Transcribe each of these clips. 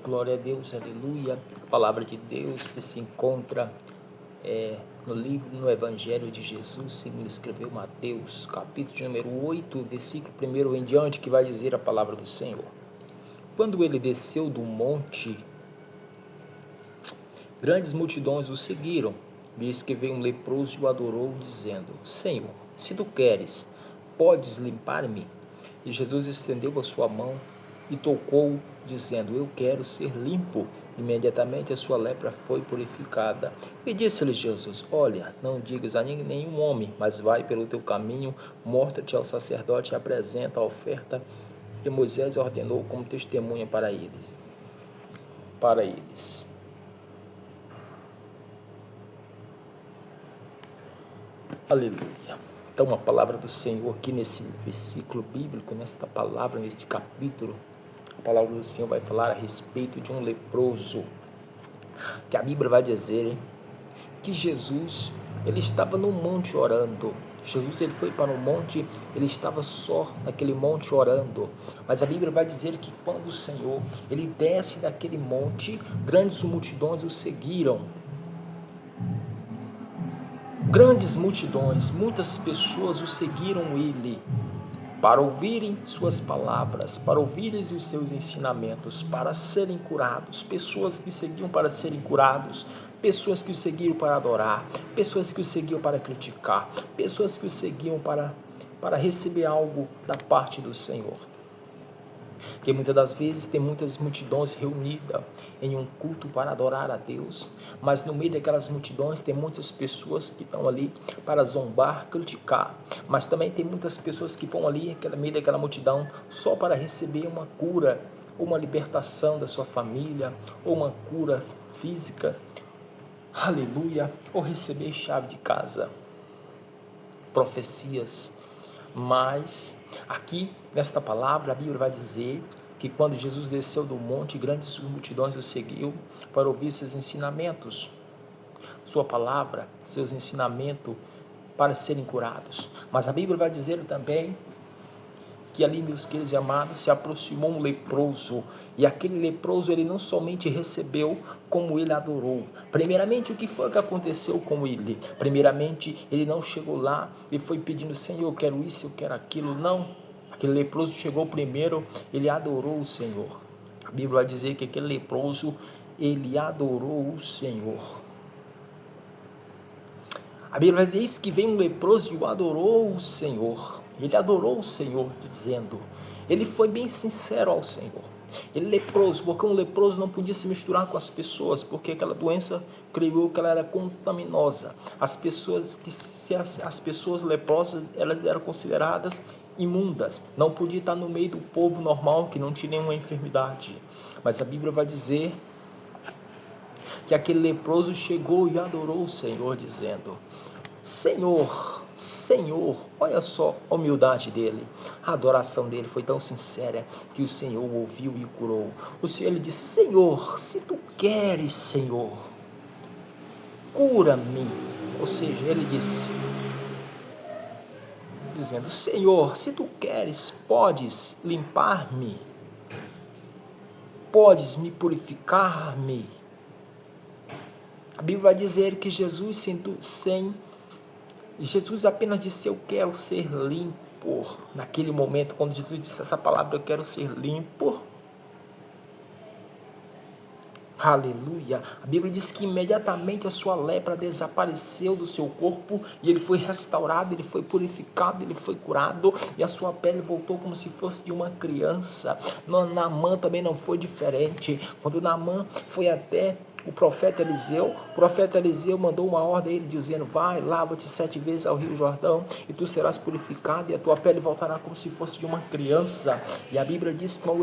Glória a Deus, aleluia. A palavra de Deus que se encontra no Evangelho de Jesus, segundo escreveu Mateus, capítulo de número 8, versículo 1 em diante, que vai dizer a palavra do Senhor. Quando ele desceu do monte, grandes multidões o seguiram. Eis que veio um leproso e o adorou, dizendo: Senhor, se tu queres, podes limpar-me? E Jesus estendeu a sua mão e tocou, dizendo: Eu quero ser limpo. Imediatamente a sua lepra foi purificada. E disse-lhe Jesus: Olha, não digas a nenhum homem, mas vai pelo teu caminho, mostra-te ao sacerdote e apresenta a oferta que Moisés ordenou como testemunha para eles. Aleluia. Então, a palavra do Senhor aqui nesse versículo bíblico, nesta palavra, neste capítulo, a palavra do Senhor vai falar a respeito de um leproso, que a Bíblia vai dizer que Jesus, ele estava no monte orando. Jesus, ele foi para o monte, ele estava só naquele monte orando. Mas a Bíblia vai dizer que quando o Senhor, ele desce daquele monte, grandes multidões o seguiram. Grandes multidões, muitas pessoas o seguiram ele para ouvirem suas palavras, para ouvirem os seus ensinamentos, para serem curados. Pessoas que seguiam para serem curados, pessoas que o seguiam para adorar, pessoas que o seguiam para criticar, pessoas que o seguiam para receber algo da parte do Senhor. Porque muitas das vezes tem muitas multidões reunidas em um culto para adorar a Deus, mas no meio daquelas multidões tem muitas pessoas que estão ali para zombar, criticar, mas também tem muitas pessoas que vão ali no meio daquela multidão só para receber uma cura, ou uma libertação da sua família, ou uma cura física, aleluia, ou receber chave de casa, profecias. Mas aqui nesta palavra a Bíblia vai dizer que quando Jesus desceu do monte, grandes multidões o seguiu para ouvir seus ensinamentos, sua palavra, seus ensinamentos para serem curados. Mas a Bíblia vai dizer também que ali, meus queridos e amados, se aproximou um leproso, e aquele leproso, ele não somente recebeu, como ele adorou. Primeiramente, o que foi que aconteceu com ele? Primeiramente, ele não chegou lá e foi pedindo: Senhor, eu quero isso, eu quero aquilo. Não, aquele leproso chegou primeiro, ele adorou o Senhor. A Bíblia vai dizer que aquele leproso, ele adorou o Senhor. A Bíblia vai dizer: eis que vem um leproso e o adorou o Senhor. Ele adorou o Senhor, dizendo, ele foi bem sincero ao Senhor. Ele leproso, porque um leproso não podia se misturar com as pessoas, porque aquela doença, creio que ela era contaminosa. As pessoas leprosas, elas eram consideradas imundas, não podia estar no meio do povo normal, que não tinha nenhuma enfermidade. Mas a Bíblia vai dizer que aquele leproso chegou e adorou o Senhor, dizendo: Senhor, Senhor. Olha só a humildade dele, a adoração dele foi tão sincera que o Senhor o ouviu e o curou. O Senhor, ele disse: Senhor, se tu queres, Senhor, cura-me. Ou seja, ele disse, dizendo: Senhor, se tu queres, podes limpar-me, podes me purificar-me. A Bíblia vai dizer que Jesus apenas disse: eu quero ser limpo. Naquele momento, quando Jesus disse essa palavra, eu quero ser limpo, aleluia, a Bíblia diz que imediatamente a sua lepra desapareceu do seu corpo, e ele foi restaurado, ele foi purificado, ele foi curado, e a sua pele voltou como se fosse de uma criança. Naamã também não foi diferente. Quando Naamã foi até o profeta Eliseu mandou uma ordem a ele, dizendo: vai, lava-te 7 vezes ao rio Jordão, e tu serás purificado, e a tua pele voltará como se fosse de uma criança. E a Bíblia diz que quando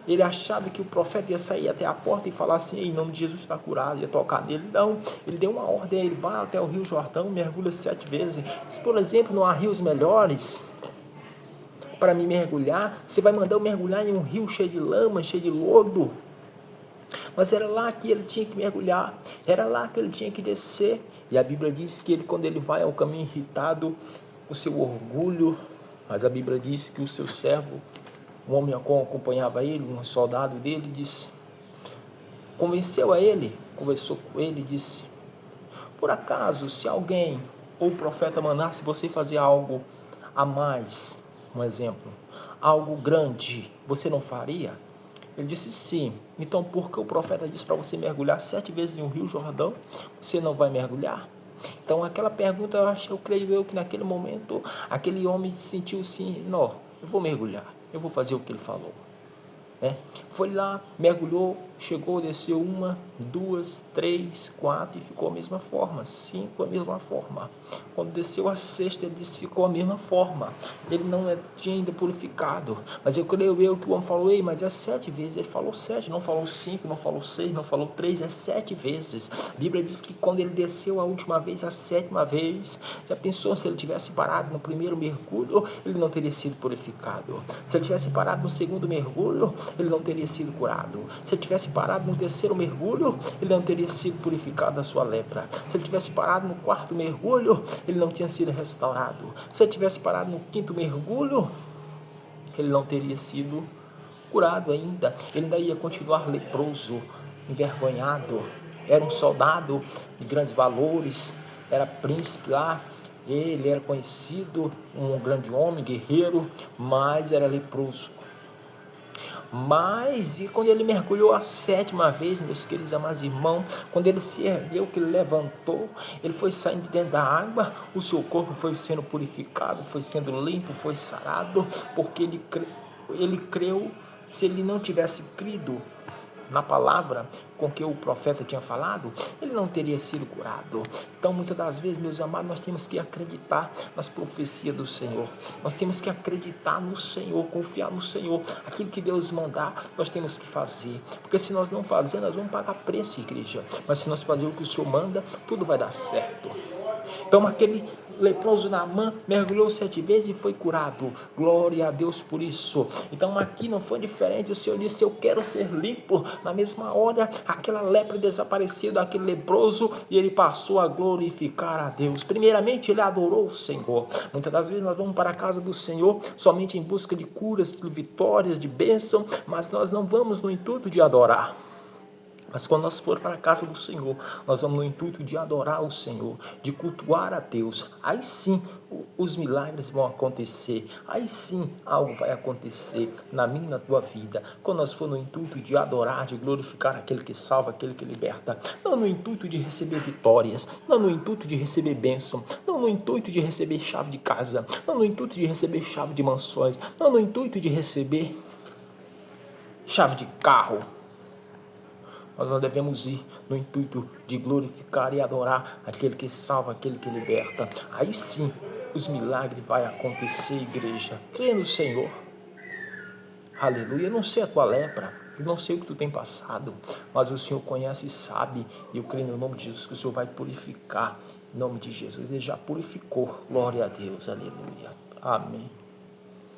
ele achava que o profeta ia sair até a porta e falar assim: em nome de Jesus, está curado, ia tocar nele. Não, ele deu uma ordem a ele: vai até o rio Jordão, mergulha 7 vezes. Se, por exemplo, não há rios melhores para me mergulhar, você vai mandar eu mergulhar em um rio cheio de lama, cheio de lodo? Mas era lá que ele tinha que mergulhar, era lá que ele tinha que descer. E a Bíblia diz que ele, quando ele vai ao caminho irritado, o seu orgulho, mas a Bíblia diz que o seu servo um homem acompanhava ele, um soldado dele, disse, conversou com ele e disse, por acaso, se alguém ou o profeta mandasse você fazer algo a mais, um exemplo, algo grande, você não faria? Ele disse sim. Então, porque o profeta disse para você mergulhar 7 vezes no Rio Jordão, você não vai mergulhar? Então, aquela pergunta, eu creio que naquele momento, aquele homem sentiu sim, não, eu vou mergulhar, eu vou fazer o que ele falou. Foi lá, mergulhou, chegou, desceu 1, 2, 3, 4 e ficou a mesma forma, 5 a mesma forma. Quando desceu a 6ª, ele disse ficou a mesma forma. Ele não tinha ainda purificado, mas eu creio que o homem falou, ei, mas é 7 vezes. Ele falou 7, não falou 5, não falou 6, não falou 3, é 7 vezes. A Bíblia diz que quando ele desceu a última vez, a 7ª vez, já pensou se ele tivesse parado no primeiro mergulho, ele não teria sido purificado. Se ele tivesse parado no segundo mergulho, ele não teria sido curado. Se ele tivesse parado no 3º mergulho, ele não teria sido purificado da sua lepra. Se ele tivesse parado no 4º mergulho, ele não tinha sido restaurado. Se ele tivesse parado no 5º mergulho, ele não teria sido curado ainda. Ele ainda ia continuar leproso, envergonhado. Era um soldado de grandes valores, era príncipe lá. Ele era conhecido, um grande homem, guerreiro, mas era leproso. Mas, e quando ele mergulhou a 7ª vez, meus queridos amados irmãos, quando ele se ergueu, que ele levantou, ele foi saindo de dentro da água, o seu corpo foi sendo purificado, foi sendo limpo, foi sarado, porque ele creu. Se ele não tivesse crido na palavra com que o profeta tinha falado, ele não teria sido curado. Então, muitas das vezes, meus amados, nós temos que acreditar nas profecias do Senhor. Nós temos que acreditar no Senhor, confiar no Senhor. Aquilo que Deus mandar, nós temos que fazer. Porque se nós não fazermos, nós vamos pagar preço, igreja. Mas se nós fazermos o que o Senhor manda, tudo vai dar certo. Então, aquele leproso Naamã mergulhou 7 vezes e foi curado. Glória a Deus por isso. Então aqui não foi diferente. O Senhor disse, eu quero ser limpo. Na mesma hora, aquela lepra desapareceu daquele leproso e ele passou a glorificar a Deus. Primeiramente, ele adorou o Senhor. Muitas das vezes nós vamos para a casa do Senhor somente em busca de curas, de vitórias, de bênção, mas nós não vamos no intuito de adorar. Mas quando nós formos para a casa do Senhor, nós vamos no intuito de adorar o Senhor, de cultuar a Deus. Aí sim, os milagres vão acontecer. Aí sim, algo vai acontecer na minha e na tua vida. Quando nós formos no intuito de adorar, de glorificar aquele que salva, aquele que liberta. Não no intuito de receber vitórias, não no intuito de receber bênção, não no intuito de receber chave de casa, não no intuito de receber chave de mansões, não no intuito de receber chave de carro. Nós devemos ir no intuito de glorificar e adorar aquele que salva, aquele que liberta. Aí sim, os milagres vão acontecer, igreja. Crê no Senhor. Aleluia. Eu não sei a tua lepra, eu não sei o que tu tem passado, mas o Senhor conhece e sabe. E eu creio no nome de Jesus que o Senhor vai purificar. Em nome de Jesus, Ele já purificou. Glória a Deus. Aleluia. Amém.